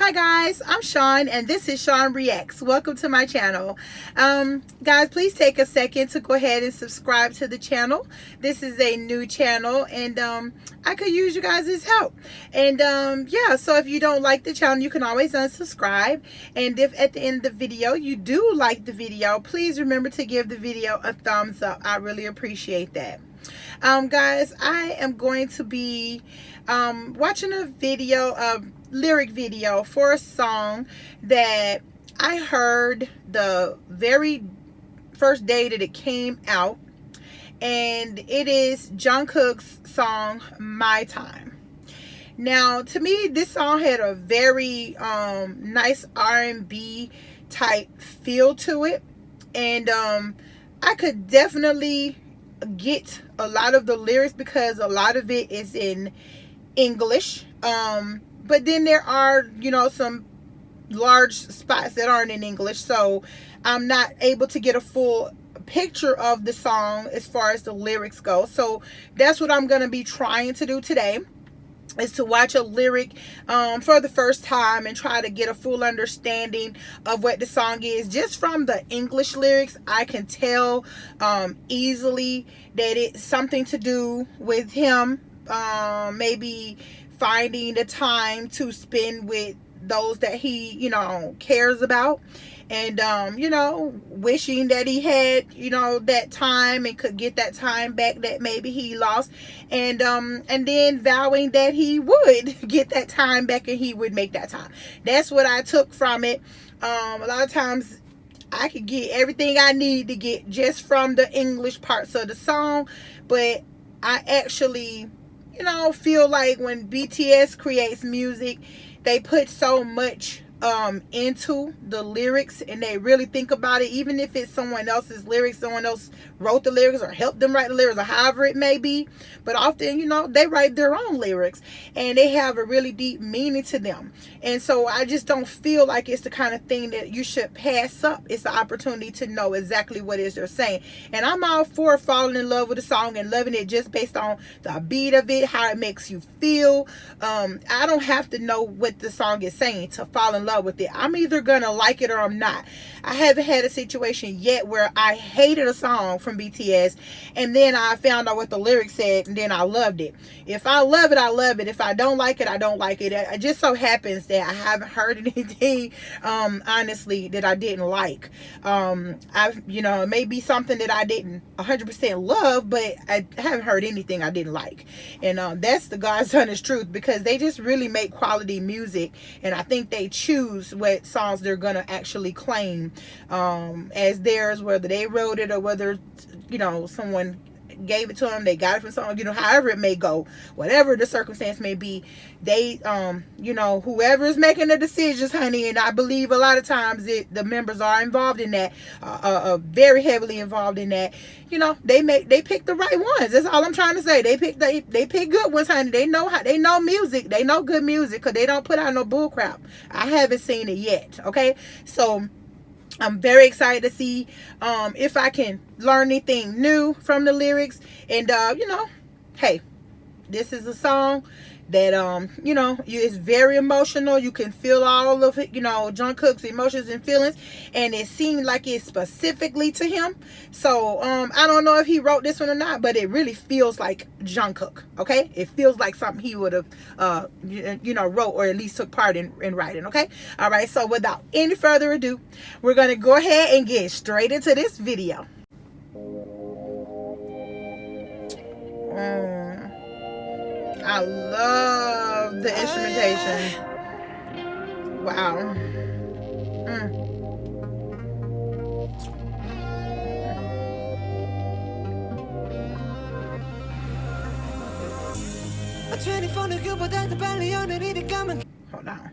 Hi guys, I'm Shawn and this is ShawnReacts. Welcome to my channel. Guys, please take a second to go ahead and subscribe to the channel. This is a new channel and I could use you guys' help. And yeah, so if you don't like the channel, you can always unsubscribe. And if at the end of the video you do like the video, please remember to give the video a thumbs up. I really appreciate that. Guys, I am going to be watching a lyric video for a song that I heard the very first day that it came out, and it is Jungkook's song My Time. Now, to me, this song had a very nice R&B type feel to it, and I could definitely get a lot of the lyrics because a lot of it is in English, but then there are, you know, some large spots that aren't in English, so I'm not able to get a full picture of the song as far as the lyrics go. So that's what I'm going to be trying to do today, is to watch a lyric for the first time and try to get a full understanding of what the song is. Just from the English lyrics, I can tell easily that it's something to do with him maybe finding the time to spend with those that he, you know, cares about, and you know, wishing that he had, you know, that time and could get that time back that maybe he lost, and then vowing that he would get that time back and he would make that time. That's what I took from it. A lot of times I could get everything I need to get just from the English parts of the song, but I actually, you know, feel like when BTS creates music, they put so much into the lyrics, and they really think about it. Even if it's someone else's lyrics, someone else wrote the lyrics or helped them write the lyrics, or however it may be, but often, you know, they write their own lyrics and they have a really deep meaning to them. And so I just don't feel like it's the kind of thing that you should pass up. It's the opportunity to know exactly what it is they're saying, and I'm all for falling in love with a song and loving it just based on the beat of it, how it makes you feel. I don't have to know what the song is saying to fall in love with it. I'm either gonna like it or I'm not. I haven't had a situation yet where I hated a song from BTS and then I found out what the lyrics said and then I loved it. If I love it, I love it. If I don't like it, I don't like it. It just so happens that I haven't heard anything honestly that I didn't like. You know, it may be something that I didn't 100% love, but I haven't heard anything I didn't like. And that's the God's honest truth, because they just really make quality music, and I think they choose what songs they're gonna actually claim as theirs, whether they wrote it or whether, you know, someone gave it to them, they got it from someone, you know, however it may go, whatever the circumstance may be, they you know, whoever is making the decisions, honey, and I believe a lot of times the members are involved in that, very heavily involved in that, you know, they pick the right ones. That's all I'm trying to say. They pick good ones, honey. They know music, they know good music, because they don't put out no bull crap. I haven't seen it yet. Okay, so I'm very excited to see if I can learn anything new from the lyrics. And you know, hey, this is a song that you know, it's very emotional. You can feel all of it, you know, Jungkook's emotions and feelings, and it seemed like it's specifically to him. So I don't know if he wrote this one or not, but it really feels like Jungkook. Okay, it feels like something he would have you know, wrote, or at least took part in writing. Okay, all right, so without any further ado, we're gonna go ahead and get straight into this video. I love the instrumentation. Wow. Hold on.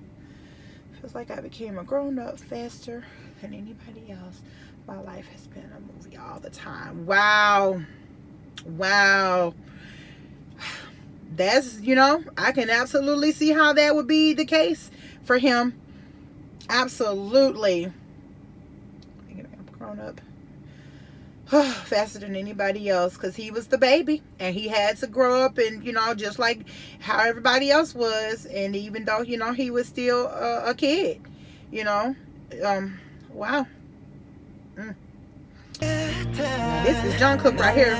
Feels like I became a grown-up faster than anybody else. My life has been a movie all the time. Wow. Wow. That's, you know, I can absolutely see how that would be the case for him. Absolutely. I'm grown up. faster than anybody else, because he was the baby and he had to grow up, and you know, just like how everybody else was. And even though, you know, he was still a kid, you know. Wow. Now, this is Jungkook right here.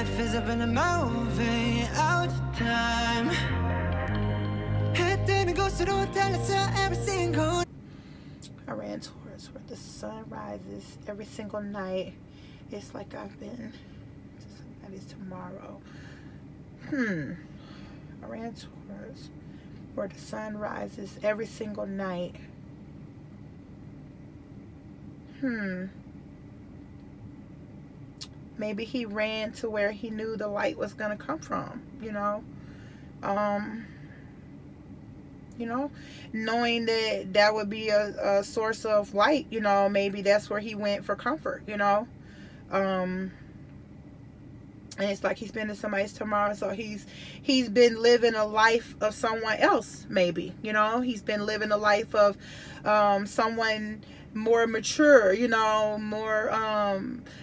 I ran towards where the sun rises every single night. It's like I've been. That is tomorrow. I ran towards where the sun rises every single night. Maybe he ran to where he knew the light was gonna come from, you know. You know, knowing that that would be a source of light, you know, maybe that's where he went for comfort, you know. And it's like he's been in somebody's tomorrow, so he's been living a life of someone else, maybe, you know. He's been living a life of someone more mature, you know, more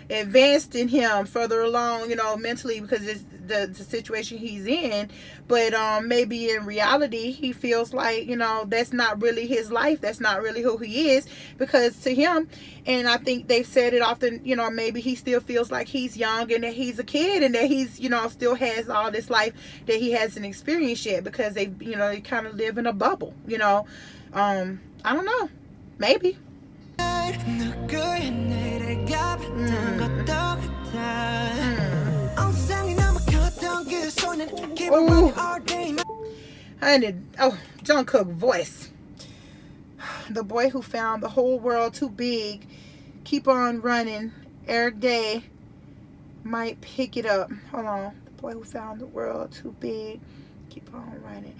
advanced than him, further along, you know, mentally, because it's the situation he's in. But maybe in reality he feels like, you know, that's not really his life, that's not really who he is, because to him, and I think they've said it often, you know, maybe he still feels like he's young and that he's a kid and that he's, you know, still has all this life that he hasn't experienced yet, because they, you know, they kind of live in a bubble, you know. I don't know, maybe. Jungkook voice. The boy who found the whole world too big, keep on running, every day might pick it up. Hold on. The boy who found the world too big, keep on running.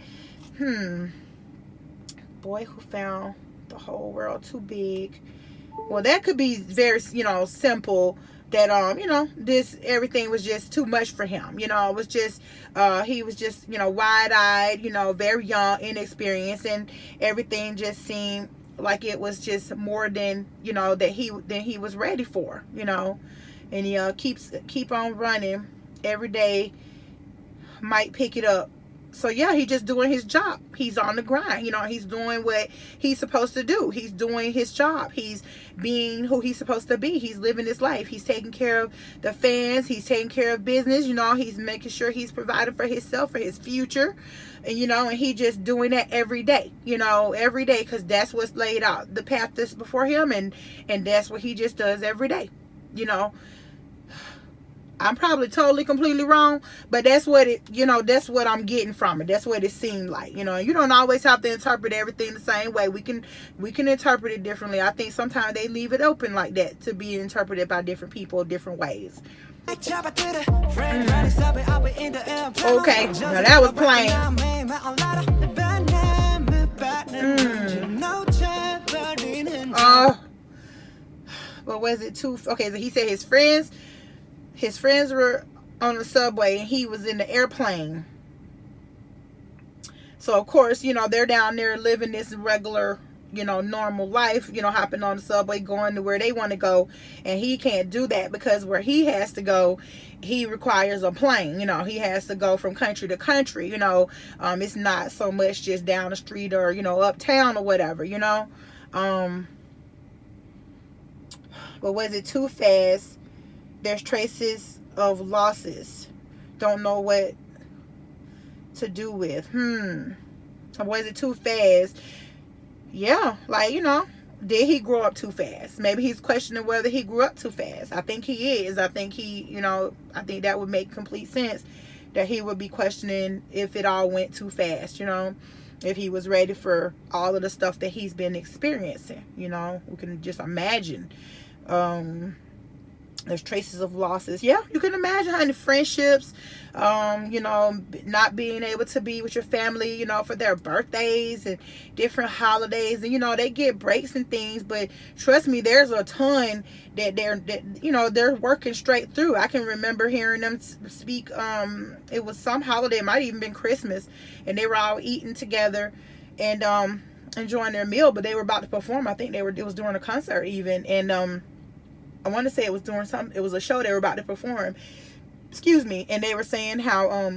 Boy who found the whole world too big. Well, that could be very, you know, simple, that you know, this everything was just too much for him, you know. It was just he was just, you know, wide-eyed, you know, very young, inexperienced, and everything just seemed like it was just more than, you know, that he was ready for, you know. And he keep on running, every day might pick it up. So yeah, he's just doing his job. He's on the grind, you know. He's doing what he's supposed to do. He's doing his job. He's being who he's supposed to be. He's living his life. He's taking care of the fans. He's taking care of business, you know. He's making sure he's providing for himself, for his future, and you know, and he just doing that every day, you know, every day, because that's what's laid out, the path that's before him, and that's what he just does every day, you know. I'm probably totally completely wrong, but that's what it, you know, that's what I'm getting from it. That's what it seemed like, you know. You don't always have to interpret everything the same way. We can interpret it differently. I think sometimes they leave it open like that to be interpreted by different people different ways. Okay, now that was plain. But was it too? Okay, so he said his friends were on the subway and he was in the airplane. So of course, you know, they're down there living this regular, you know, normal life, you know, hopping on the subway, going to where they want to go. And he can't do that, because where he has to go, he requires a plane. You know, he has to go from country to country, you know. It's not so much just down the street or, you know, uptown or whatever, you know. But was it too fast? There's traces of losses. Don't know what to do with. Was it too fast? Yeah, like, you know, did he grow up too fast? Maybe he's questioning whether he grew up too fast. I think he is. I think he, you know, I think that would make complete sense, that he would be questioning if it all went too fast, you know, if he was ready for all of the stuff that he's been experiencing, you know. We can just imagine. There's traces of losses. Yeah, you can imagine, honey. Friendships, you know, not being able to be with your family, you know, for their birthdays and different holidays. And, you know, they get breaks and things. But trust me, there's a ton that you know, they're working straight through. I can remember hearing them speak. It was some holiday. It might even been Christmas. And they were all eating together and enjoying their meal. But they were about to perform. I think it was during a concert even. And I want to say it was during it was a show they were about to perform, excuse me, and they were saying how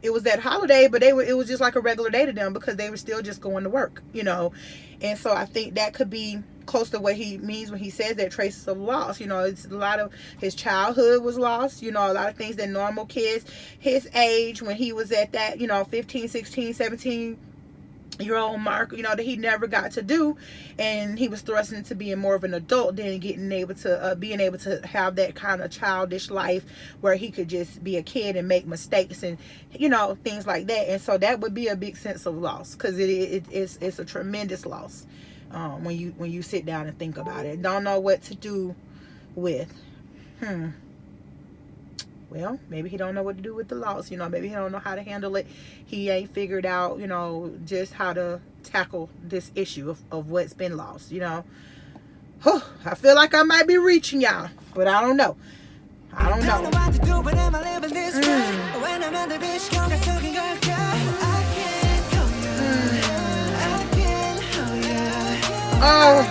it was that holiday, but it was just like a regular day to them because they were still just going to work, you know. And so I think that could be close to what he means when he says that traces of loss. You know, it's a lot of his childhood was lost, you know, a lot of things that normal kids his age, when he was at that, you know, 15, 16, 17-year-old mark, you know, that he never got to do, and he was thrust into being more of an adult than being able to have that kind of childish life where he could just be a kid and make mistakes and, you know, things like that. And so that would be a big sense of loss, because it's a tremendous loss when you sit down and think about it. Don't know what to do with. Well, maybe he don't know what to do with the loss. You know, maybe he don't know how to handle it. He ain't figured out, you know, just how to tackle this issue of what's been lost, you know. I feel like I might be reaching, y'all, but I don't know. I don't know. Oh,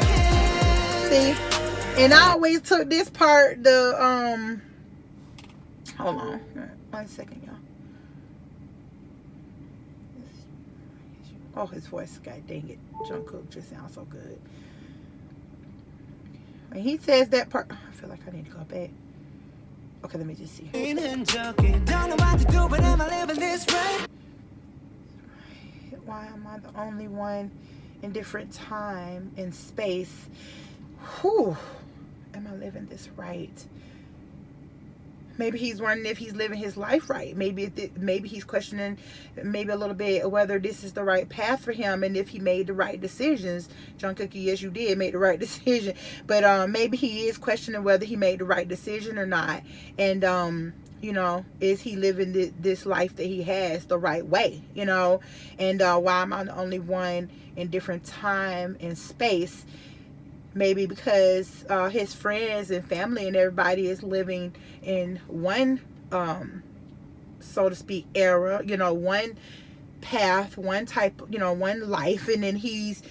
see, and I always took this part, hold on 1 second, y'all. Oh, his voice, god dang it, Jungkook just sounds so good. When he says that part, I feel like I need to go back. Okay, let me just see. Why am I the only one in different time and space? Whew. Am I living this right? Maybe he's wondering if he's living his life right. Maybe he's questioning maybe a little bit whether this is the right path for him and if he made the right decisions. Jungkook, yes, you did make the right decision. But maybe he is questioning whether he made the right decision or not. And, you know, is he living this life that he has the right way, you know? And why am I the only one in different time and space? Maybe because his friends and family and everybody is living in one, so to speak, era, you know, one path, one type, you know, one life, and then he's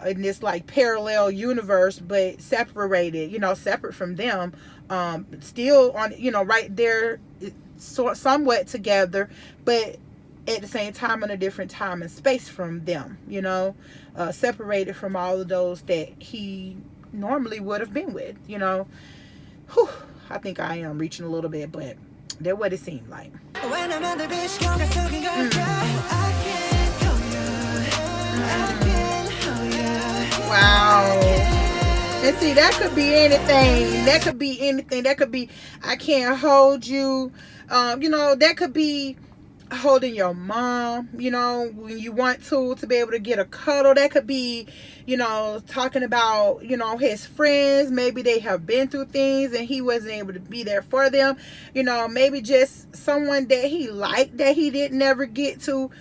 in this like parallel universe, but separated, you know, separate from them, still on, you know, right there, somewhat together, but at the same time in a different time and space from them, you know, separated from all of those that he normally would have been with, you know. Whew, I think I am reaching a little bit, but that's what it seemed like. Wow. And see, that could be anything. That could be anything. That could be, I can't hold you. You know, that could be holding your mom, you know, when you want to be able to get a cuddle. That could be, you know, talking about, you know, his friends. Maybe they have been through things and he wasn't able to be there for them. You know, maybe just someone that he liked that he didn't ever get to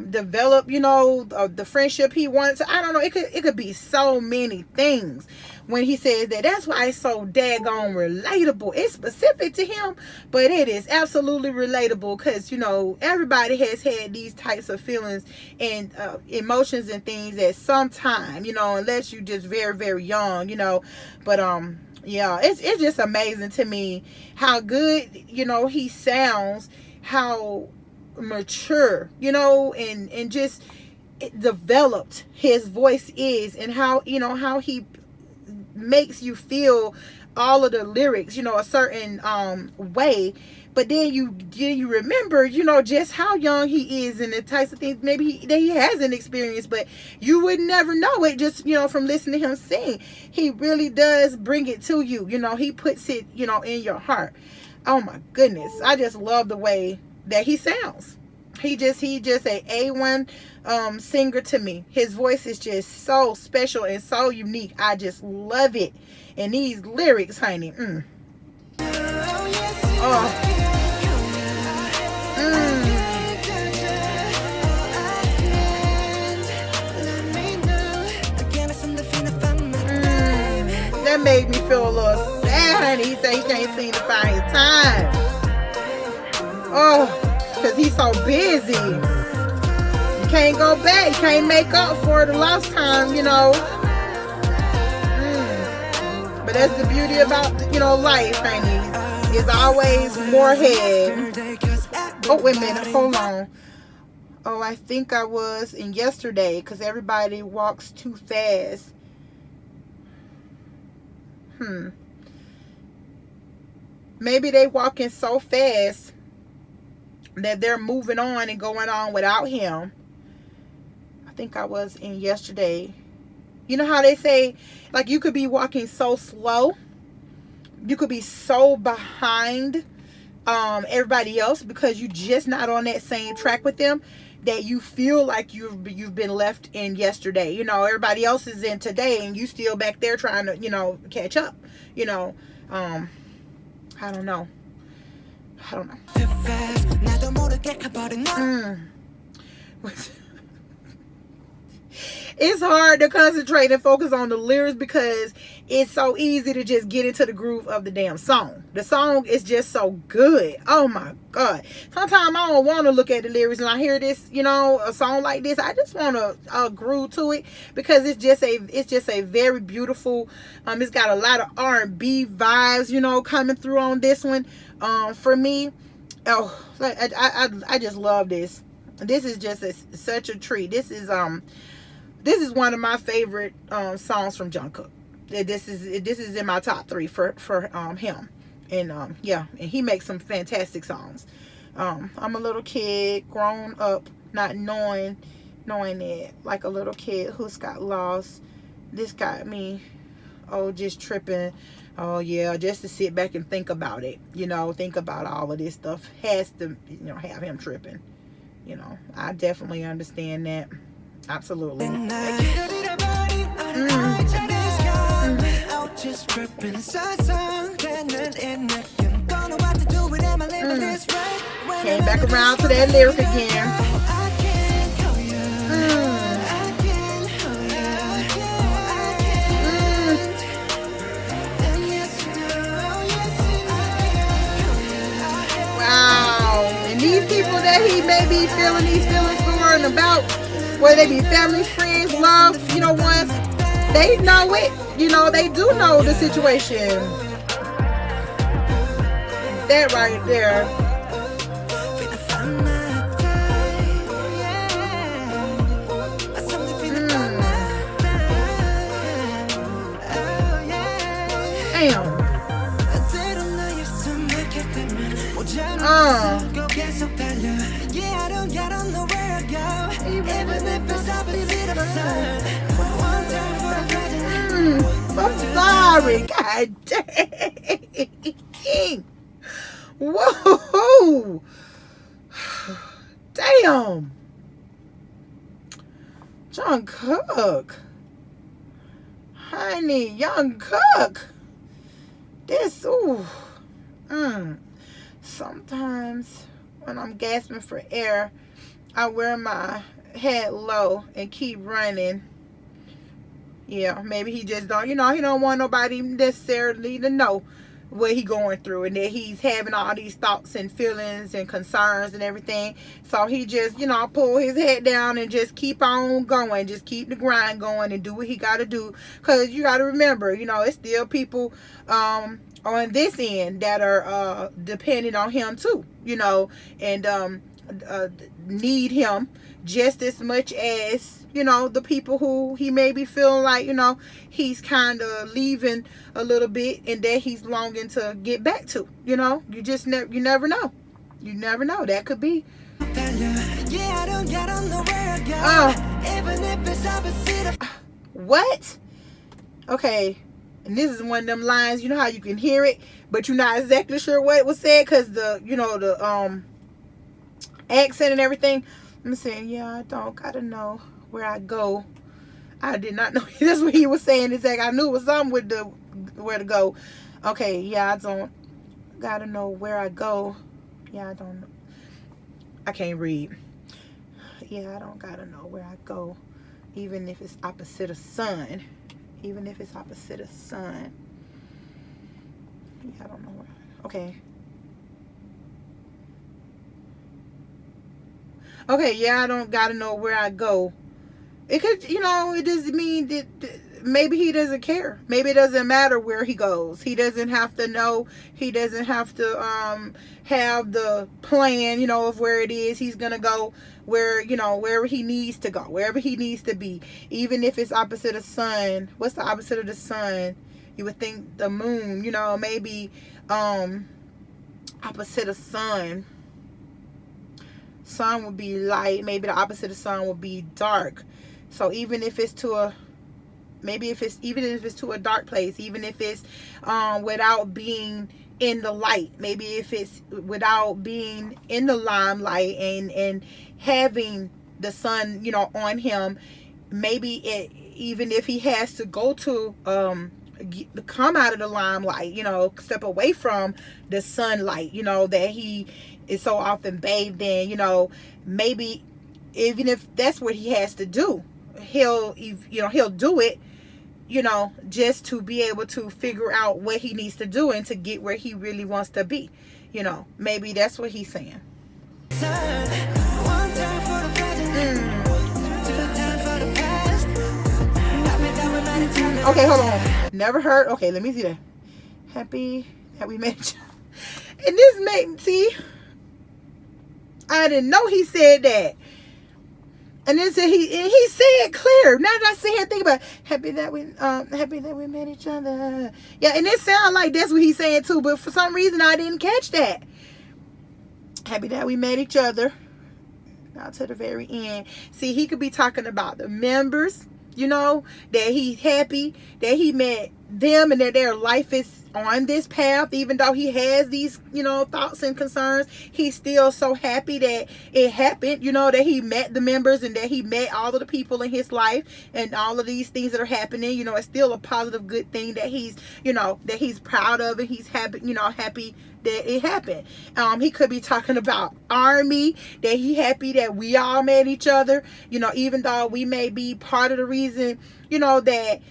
develop, you know, the friendship he wants. I don't know. It could be so many things when he says that. That's why it's so daggone relatable. It's specific to him, but it is absolutely relatable, because, you know, everybody has had these types of feelings and emotions and things at some time, you know, unless you just very, very young, you know. But yeah, it's just amazing to me how good, you know, he sounds, how mature, you know, and just developed his voice is, and how, you know, how he makes you feel all of the lyrics, you know, a certain way. But then you remember, you know, just how young he is and the types of things maybe that he hasn't experienced, but you would never know it just, you know, from listening to him sing. He really does bring it to you, you know, he puts it, you know, in your heart. Oh my goodness, I just love the way that he sounds. He just a A1 singer to me. His voice is just so special and so unique. I just love it. And these lyrics, honey, that made me feel a little sad, honey. He said he can't seem to find his time. Oh, because he's so busy. You can't go back. You can't make up for the lost time, you know. But that's the beauty about, you know, life, honey. It's always more ahead. Oh, wait a minute. Hold on. Oh, I think I was in yesterday because everybody walks too fast. Maybe they walking so fast that they're moving on and going on without him. I think I was in yesterday. You know how they say, like, you could be walking so slow, you could be so behind everybody else because you just not on that same track with them, that you feel like you've been left in yesterday. You know, everybody else is in today and you still back there trying to, you know, catch up. You know, I don't know. It's hard to concentrate and focus on the lyrics because it's so easy to just get into the groove of the damn song. The song is just so good. Oh my God. Sometimes I don't want to look at the lyrics and I hear this, you know, a song like this. I just want to groove to it because it's just a very beautiful, it's got a lot of R&B vibes, you know, coming through on this one. For me, oh, I just love this. This is just such a treat. This is one of my favorite songs from Jungkook. This is in my top 3 for him, and yeah, and he makes some fantastic songs. I'm a little kid, grown up, not knowing it, like a little kid who's got lost. This got me, just tripping. Oh yeah, just to sit back and think about it, you know, think about all of this stuff has to, you know, have him tripping. You know, I definitely understand that. Absolutely. Came back around to that lyric again. Wow. And these people that he may be feeling these feelings for and about, whether they be family, friends, love, you know, ones, they know it. You know, they do know the situation. That right there. Damn. I'm sorry. God dang. Whoa. Damn. Jungkook. Honey, Jungkook. This, ooh. Sometimes when I'm gasping for air, I wear my head low and keep running. Yeah, maybe he just don't, you know, he don't want nobody necessarily to know what he going through and that he's having all these thoughts and feelings and concerns and everything. So he just, you know, pull his head down and just keep on going. Just keep the grind going and do what he got to do. Because you got to remember, you know, it's still people on this end that are depending on him too, you know, and need him just as much as, you know, the people who he may be feeling like, you know, he's kind of leaving a little bit and that he's longing to get back to. You know, you just you never know. You never know. That could be. What? Okay. And this is one of them lines, you know how you can hear it, but you're not exactly sure what it was said because the, you know, the accent and everything. I'm saying, yeah, I don't gotta know where I go. I did not know that's what he was saying. It's like I knew it was something with the where to go. Okay, yeah, I don't gotta know where I go. Yeah, I don't know. I can't read. Yeah, I don't gotta know where I go, even if it's opposite of sun. Even if it's opposite of sun. Yeah, I don't know where. Okay. Okay, yeah, I don't gotta know where I go. It could, you know, it doesn't mean that maybe he doesn't care. Maybe it doesn't matter where he goes. He doesn't have to know. He doesn't have to have the plan, you know, of where it is he's gonna go, where, you know, wherever he needs to go, wherever he needs to be. Even if it's opposite of sun. What's the opposite of the sun? You would think the moon, you know, maybe opposite of sun. Sun would be light. Maybe the opposite of sun would be dark. So even if it's to a, maybe if it's, even if it's to a dark place, even if it's without being in the light, maybe if it's without being in the limelight and having the sun, you know, on him, maybe it, even if he has to go to come out of the limelight, you know, step away from the sunlight, you know, that he is so often bathed in, you know, maybe even if that's what he has to do, he'll do it, you know, just to be able to figure out what he needs to do and to get where he really wants to be, you know. Maybe that's what he's saying. Okay, hold on. Never heard. Okay, let me see that. Happy that we met each other. And this made, see, I didn't know he said that. And then said he said clear. Now that I sit here and think about it, happy that we met each other. Yeah, and it sounds like that's what he's saying too, but for some reason I didn't catch that. Happy that we met each other. Now to the very end. See, he could be talking about the members, you know, that he's happy that he met them and that their life is on this path. Even though he has these, you know, thoughts and concerns, he's still so happy that it happened, you know, that he met the members and that he met all of the people in his life and all of these things that are happening. You know, it's still a positive, good thing that he's, you know, that he's proud of, and he's happy, you know, happy that it happened. He could be talking about Army, that he happy that we all met each other, you know, even though we may be part of the reason, you know, that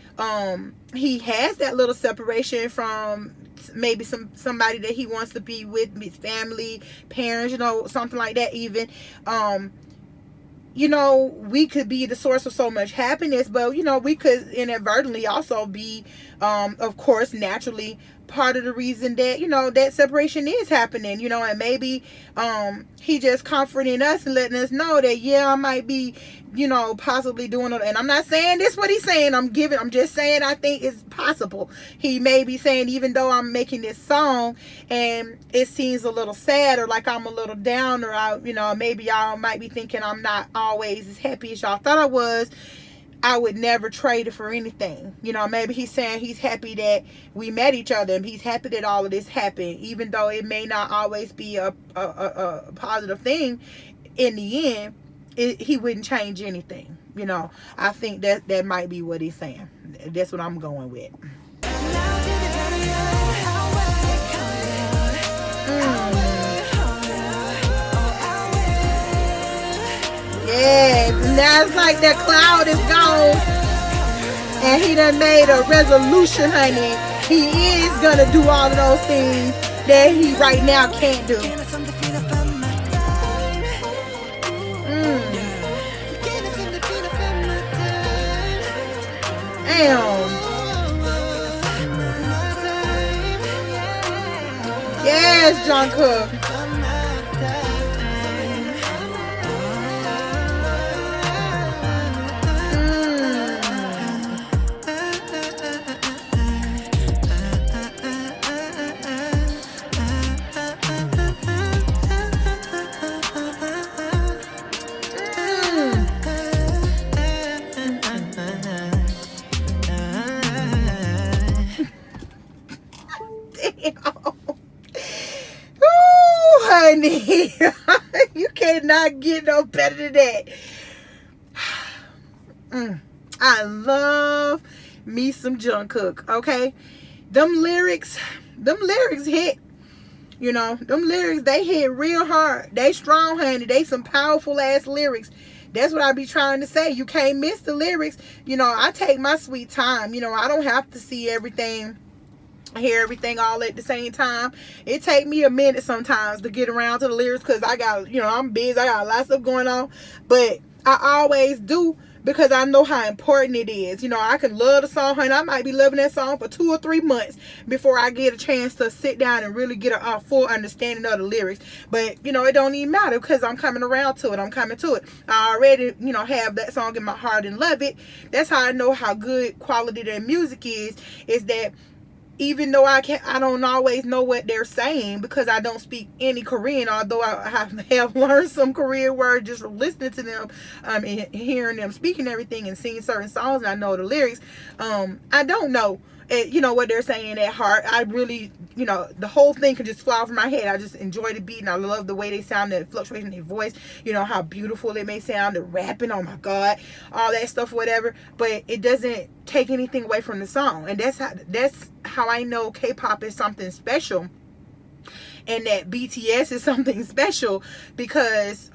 he has that little separation from maybe somebody that he wants to be with, his family, parents, you know, something like that. Even you know, we could be the source of so much happiness, but, you know, we could inadvertently also be, of course, naturally part of the reason that, you know, that separation is happening, you know. And maybe he just comforting us and letting us know that, yeah, I might be, you know, possibly doing it. And I'm not saying this what he's saying. I'm just saying I think it's possible. He may be saying, even though I'm making this song and it seems a little sad or like I'm a little down, or I, you know, maybe y'all might be thinking I'm not always as happy as y'all thought I was, I would never trade it for anything. You know, maybe he's saying he's happy that we met each other, and he's happy that all of this happened, even though it may not always be a positive thing. In the end, he wouldn't change anything. You know, I think that might be what he's saying. That's what I'm going with. Yes, and now it's like that cloud is gone, and he done made a resolution, honey. He is gonna do all of those things that he right now can't do. Damn. Yes, Jungkook. Honey, you cannot get no better than that. I love me some Jungkook, okay? Them lyrics hit. You know, them lyrics, they hit real hard. They strong, honey. They some powerful ass lyrics. That's what I be trying to say. You can't miss the lyrics. You know, I take my sweet time. You know, I don't have to see everything, hear everything all at the same time. It take me a minute sometimes to get around to the lyrics, because I got, you know, I'm busy. I got a lot of stuff going on. But I always do because I know how important it is. You know, I can love the song, and I might be loving that song for 2 or 3 months before I get a chance to sit down and really get a full understanding of the lyrics. But, you know, it don't even matter because I'm coming around to it. I'm coming to it. I already, you know, have that song in my heart and love it. That's how I know how good quality their music is that even though I don't always know what they're saying because I don't speak any Korean, although I have learned some Korean words just from listening to them and hearing them speaking everything and singing certain songs, and I know the lyrics. I don't know, you know, what they're saying at heart. I really, you know, the whole thing can just fly over my head. I just enjoy the beat, and I love the way they sound, the fluctuation in their voice, you know, how beautiful it may sound, the rapping, oh my God, all that stuff, whatever. But it doesn't take anything away from the song, and that's how I know K-pop is something special, and that BTS is something special, because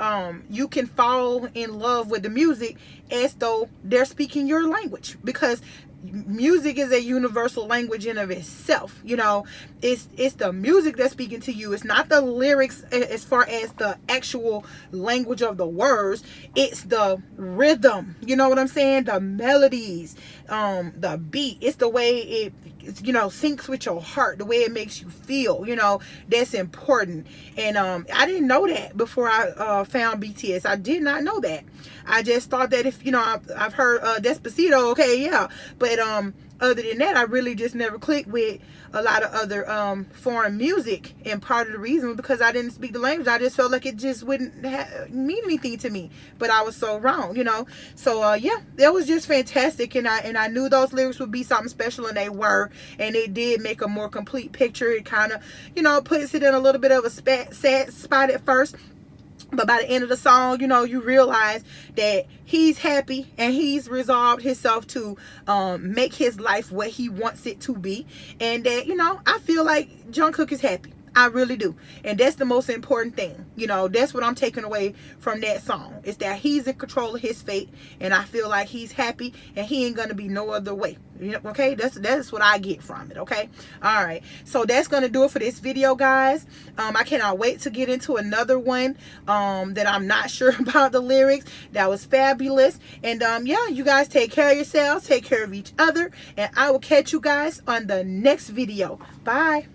you can fall in love with the music as though they're speaking your language, because music is a universal language in of itself. You know, it's the music that's speaking to you. It's not the lyrics as far as the actual language of the words. It's the rhythm, you know what I'm saying, the melodies, the beat. It's the way it, you know, syncs with your heart, the way it makes you feel, you know. That's important. And I didn't know that before I found BTS. I did not know that. I just thought that if, you know, I've heard Despacito, okay, yeah, but other than that, I really just never clicked with a lot of other foreign music. And part of the reason was because I didn't speak the language. I just felt like it just wouldn't mean anything to me, but I was so wrong, you know. So yeah, that was just fantastic, and I knew those lyrics would be something special, and they were, and it did make a more complete picture. It kind of, you know, puts it in a little bit of a sad spot at first, but by the end of the song, you know, you realize that he's happy and he's resolved himself to make his life what he wants it to be. And that, you know, I feel like Jungkook is happy. I really do. And that's the most important thing. You know, that's what I'm taking away from that song. Is that he's in control of his fate. And I feel like he's happy. And he ain't going to be no other way. You know, okay? That's what I get from it. Okay? Alright. So that's going to do it for this video, guys. I cannot wait to get into another one that I'm not sure about the lyrics. That was fabulous. And yeah, you guys take care of yourselves. Take care of each other. And I will catch you guys on the next video. Bye.